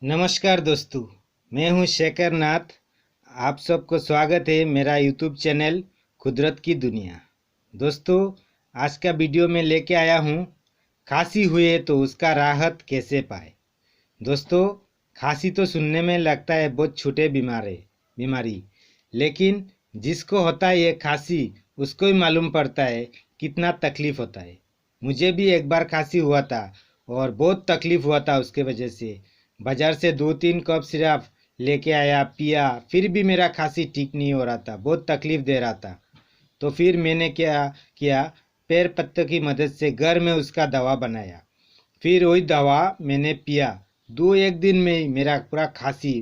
नमस्कार दोस्तों, मैं हूं शेखर नाथ। आप सबको स्वागत है मेरा यूट्यूब चैनल कुदरत की दुनिया। दोस्तों, आज का वीडियो में लेके आया हूं खांसी हुए तो उसका राहत कैसे पाए। दोस्तों, खांसी तो सुनने में लगता है बहुत छोटे बीमारी, लेकिन जिसको होता है ये खांसी उसको ही मालूम पड़ता है कितना तकलीफ होता है। मुझे भी एक बार खांसी हुआ था और बहुत तकलीफ हुआ था। उसके वजह से बाजार से 2-3 कप सिरप लेके आया, पिया, फिर भी मेरा खांसी ठीक नहीं हो रहा था, बहुत तकलीफ दे रहा था। तो फिर मैंने क्या किया, पैर पत्ते की मदद से घर में उसका दवा बनाया। फिर वही दवा मैंने पिया। 2-1 दिन में ही मेरा पूरा खांसी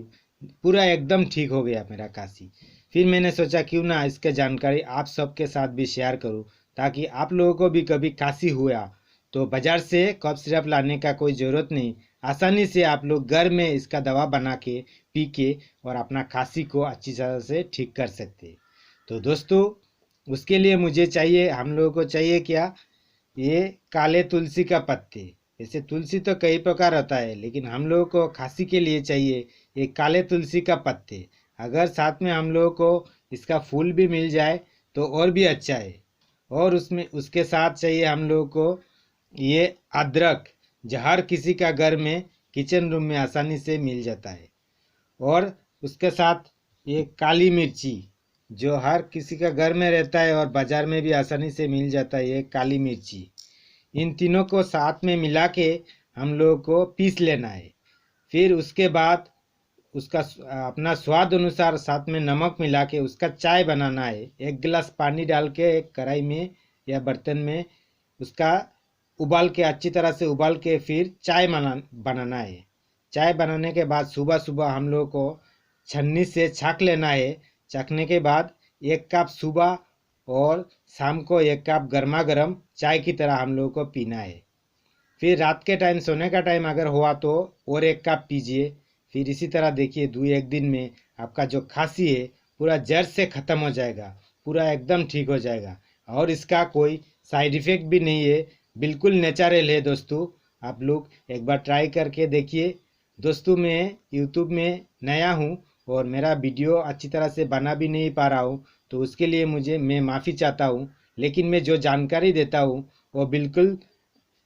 पूरा एकदम ठीक हो गया मेरा खांसी। फिर मैंने सोचा क्यों ना इसके जानकारी आप सबके साथ भी शेयर करूं, ताकि आप लोगों को भी कभी खांसी हुआ तो बाजार से कफ सिरप लाने का कोई ज़रूरत नहीं। आसानी से आप लोग घर में इसका दवा बना के पी के और अपना खांसी को अच्छी तरह से ठीक कर सकते हैं। तो दोस्तों, उसके लिए मुझे चाहिए, हम लोगों को चाहिए क्या, ये काले तुलसी का पत्ते। जैसे तुलसी तो कई प्रकार होता है, लेकिन हम लोगों को खांसी के लिए चाहिए ये काले तुलसी का पत्ते। अगर साथ में हम लोगों को इसका फूल भी मिल जाए तो और भी अच्छा है। और उसमें उसके साथ चाहिए हम लोगों को ये अदरक, जो हर किसी का घर में किचन रूम में आसानी से मिल जाता है। और उसके साथ ये काली मिर्ची, जो हर किसी का घर में रहता है और बाजार में भी आसानी से मिल जाता है, ये काली मिर्ची। इन तीनों को साथ में मिला के हम लोगों को पीस लेना है। फिर उसके बाद उसका अपना स्वाद अनुसार साथ में नमक मिला के उसका चाय बनाना है। 1 गिलास पानी डाल के एक कढ़ाई में या बर्तन में उसका उबाल के, अच्छी तरह से उबाल के फिर चाय बनाना है। चाय बनाने के बाद सुबह सुबह हम लोग को छन्नी से छाक लेना है। छकने के बाद 1 कप सुबह और शाम को 1 कप गर्मा गर्म चाय की तरह हम लोग को पीना है। फिर रात के टाइम, सोने का टाइम अगर हुआ तो और 1 कप पीजिए। फिर इसी तरह देखिए 2-1 दिन में आपका जो खांसी है पूरा जड़ से ख़त्म हो जाएगा, पूरा एकदम ठीक हो जाएगा। और इसका कोई साइड इफ़ेक्ट भी नहीं है, बिल्कुल नेचुरल है। दोस्तों, आप लोग एक बार ट्राई करके देखिए। दोस्तों, मैं यूट्यूब में नया हूँ और मेरा वीडियो अच्छी तरह से बना भी नहीं पा रहा हूँ, तो उसके लिए मैं माफ़ी चाहता हूँ। लेकिन मैं जो जानकारी देता हूँ वो बिल्कुल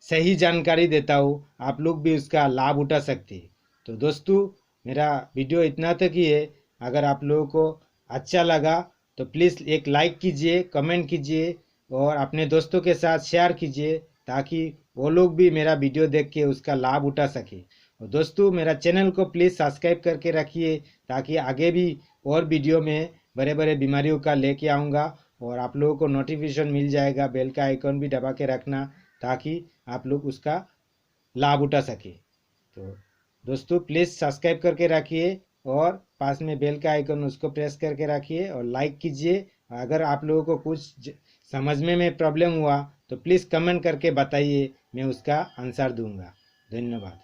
सही जानकारी देता हूँ, आप लोग भी उसका लाभ उठा सकते हैं। तो दोस्तों, मेरा वीडियो इतना तक ही है। अगर आप लोगों को अच्छा लगा तो प्लीज़ एक लाइक कीजिए, कमेंट कीजिए और अपने दोस्तों के साथ शेयर कीजिए, ताकि वो लोग भी मेरा वीडियो देख के उसका लाभ उठा सके। और दोस्तों, मेरा चैनल को प्लीज़ सब्सक्राइब करके रखिए, ताकि आगे भी और वीडियो में बड़े बड़े बीमारियों का लेके आऊँगा और आप लोगों को नोटिफिकेशन मिल जाएगा। बेल का आइकन भी दबा के रखना, ताकि आप लोग उसका लाभ उठा सके। तो दोस्तों, प्लीज़ सब्सक्राइब करके रखिए और पास में बेल का आइकन उसको प्रेस करके रखिए और लाइक कीजिए। अगर आप लोगों को कुछ समझने में प्रॉब्लम हुआ तो प्लीज़ कमेंट करके बताइए, मैं उसका आंसर दूंगा। धन्यवाद।